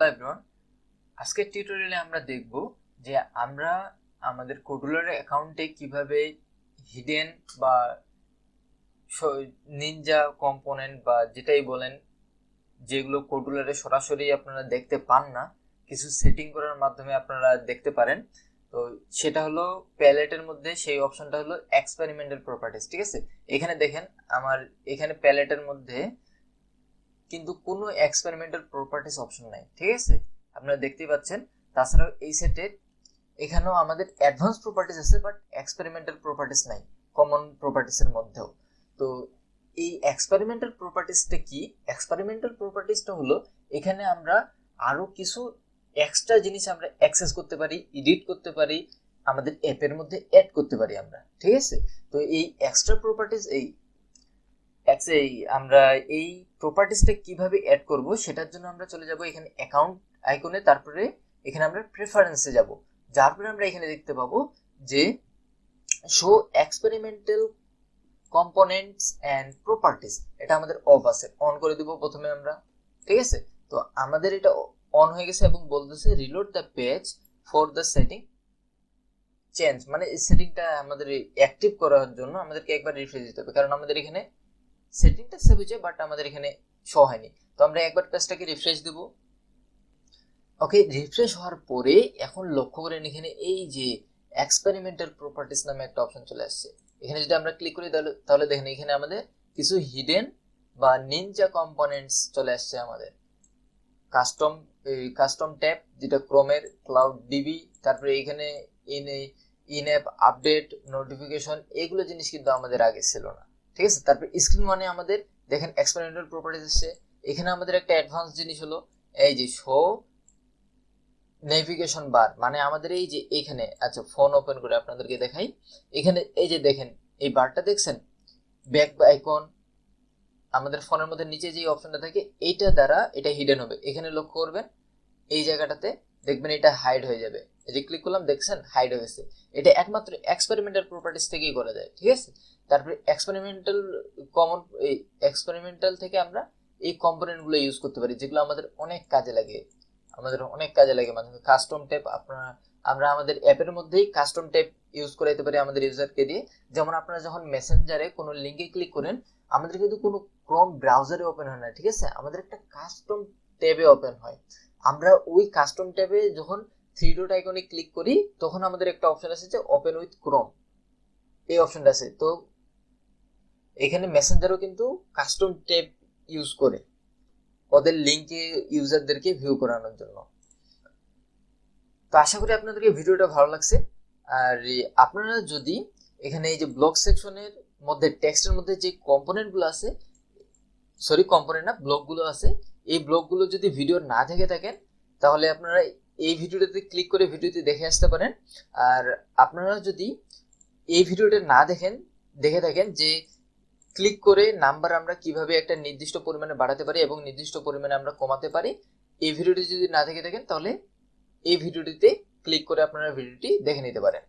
Hello everyone, আজকের টিউটোরিয়ালে আমরা দেখব যে আমরা আমাদের কোডুলার অ্যাকাউন্টে কিভাবে হিডেন বা নিনজা কম্পোনেন্ট বা যেটাই বলেন, যেগুলো কোডুলারে সরাসরি আপনারা দেখতে পান না, কিছু সেটিং করার মাধ্যমে আপনারা দেখতে পারেন। তো সেটা হলো প্যালেটের মধ্যে, সেই অপশনটা হলো এক্সপেরিমেন্টাল প্রপার্টিজ। ঠিক আছে, এখানে দেখেন আমার এখানে প্যালেটের মধ্যে কিন্তু কোনো এক্সপেরিমেন্টাল প্রপার্টিস অপশন নাই। ঠিক আছে, আপনারা দেখতেই পাচ্ছেন। তাছাড়াও এই সেটে এখানেও আমাদের অ্যাডভান্স প্রপার্টিস আছে, বাট এক্সপেরিমেন্টাল প্রপার্টিস নাই কমন প্রপার্টিসের মধ্যেও। তো এই এক্সপেরিমেন্টাল প্রপার্টিসটা কি? এক্সপেরিমেন্টাল প্রপার্টিসটা হলো এখানে আমরা আরো কিছু এক্সট্রা জিনিস আমরা অ্যাক্সেস করতে পারি, এডিট করতে পারি, আমাদের অ্যাপের মধ্যে অ্যাড করতে পারি আমরা। ঠিক আছে, তো এই এক্সট্রা প্রপার্টিস আমরা এই প্রপার্টিসটা কিভাবে অ্যাড করব সেটার জন্য আমরা চলে যাব এখানে অ্যাকাউন্ট আইকনে, তারপরে এখানে আমরা প্রেফারেন্সে যাব। যার পরে আমরা এখানে দেখতে পাবো যে show experimental components and properties, এটা আমাদের অফ আছে, অন করে দিব প্রথমে আমরা। ঠিক আছে, তো আমাদের এটা অন হয়ে গেছে এবং বলতেছে reload the page for the setting change, মানে এই সেটিংটা আমাদের অ্যাক্টিভ করার জন্য আমাদেরকে একবার রিফ্রেশ দিতে হবে, কারণ আমাদের এখানে সেটিংটা সেভ হয়েছে বাট আমাদের এখানে শো হয়নি। তো আমরা একবার পেজটাকে রিফ্রেশ দেব। ওকে, রিফ্রেশ হওয়ার পরে এখন লক্ষ্য করেন এখানে এই যে এক্সপেরিমেন্টাল প্রপার্টিস নামে একটা অপশন চলে আসছে। এখানে যদি আমরা ক্লিক করি তাহলে দেখেন এখানে আমাদের কিছু হিডেন বা নিনজা কম্পোনেন্টস চলে আসছে। আমাদের কাস্টম কাস্টম ট্যাব, যেটা ক্রোমের ক্লাউড ডিবি, তারপরে এখানে ইন অ্যাপ আপডেট নোটিফিকেশন, এগুলো জিনিস কিন্তু আমাদের আগে ছিল না। ঠিক আছে, তারপরে স্ক্রিন মানে আমাদের দেখেন এক্সপেরিমেন্টাল প্রপার্টিস আসছে। এখানে আমাদের একটা অ্যাডভান্স জিনিস হলো এই যে শো নেভিগেশন বার, মানে আমাদের এই যে এখানে, আচ্ছা ফোন ওপেন করে আপনাদেরকে দেখাই। এখানে এই যে দেখেন এই বারটা দেখছেন, ব্যাক আইকন, আমাদের ফোনের মধ্যে নিচে যে অপশনটা থাকে এইটা দ্বারা এটা হিডেন হবে। এখানে লক্ষ্য করবেন এই জায়গাটাতে দেখবেন এটা হাইড হয়ে যাবে। এই যে ক্লিক করলাম দেখছেন হাইড হয়ে গেছে। এটা একমাত্র এক্সপেরিমেন্টাল প্রপার্টিস থেকেই করা যায়। ঠিক আছে, তারপরে এক্সপেরিমেন্টাল থেকে আমরা এই কম্পোনেন্ট গুলো ইউজ করতে পারি, যেগুলো আমাদের অনেক কাজে লাগে। মানে কাস্টম ট্যাব আমরা আমাদের অ্যাপের মধ্যেই কাস্টম ট্যাব ইউজ করাইতে পারি আমাদের ইউজারকে দিয়ে। যেমন আপনারা যখন মেসেঞ্জারে কোনো লিঙ্কে ক্লিক করেন, আমাদের কিন্তু কোনো ক্রোম ব্রাউজারে ওপেন হয় না। ঠিক আছে, আমাদের একটা কাস্টম ট্যাবে ওপেন হয়। আমরা ওই কাস্টম ট্যাবে যখন থ্রি ডট আইকনে ক্লিক করি তখন আমাদের একটা অপশন আছে যে ওপেন উইথ ক্রোম, এই অপশনটা আছে। তো এখানে মেসেঞ্জারও কিন্তু কাস্টম ট্যাব ইউজ করে ওদের লিঙ্কে ইউজারদেরকে ভিউ করানোর জন্য। তো আশা করি আপনাদেরকে ভিডিওটা ভালো লাগছে। আর আপনারা যদি এখানে এই যে ব্লগ সেকশনের মধ্যে টেক্সটের মধ্যে যে কম্পোনেন্টগুলো আছে, সরি কম্পোনেন্ট না, ব্লগগুলো আছে, এই ব্লগগুলো যদি ভিডিও না দেখে থাকেন তাহলে আপনারা এই ভিডিওটাতে ক্লিক করে ভিডিওটি দেখে আসতে পারেন। আর আপনারা যদি এই ভিডিওটা না দেখে থাকেন যে ক্লিক করে নাম্বার আমরা কিভাবে একটা নির্দিষ্ট পরিমাণে বাড়াতে পারি এবং নির্দিষ্ট পরিমাণে আমরা কমাতে পারি, এই ভিডিওটি যদি না দেখে থাকেন তাহলে এই ভিডিওটিতে ক্লিক করে আপনারা ভিডিওটি দেখে নিতে পারেন।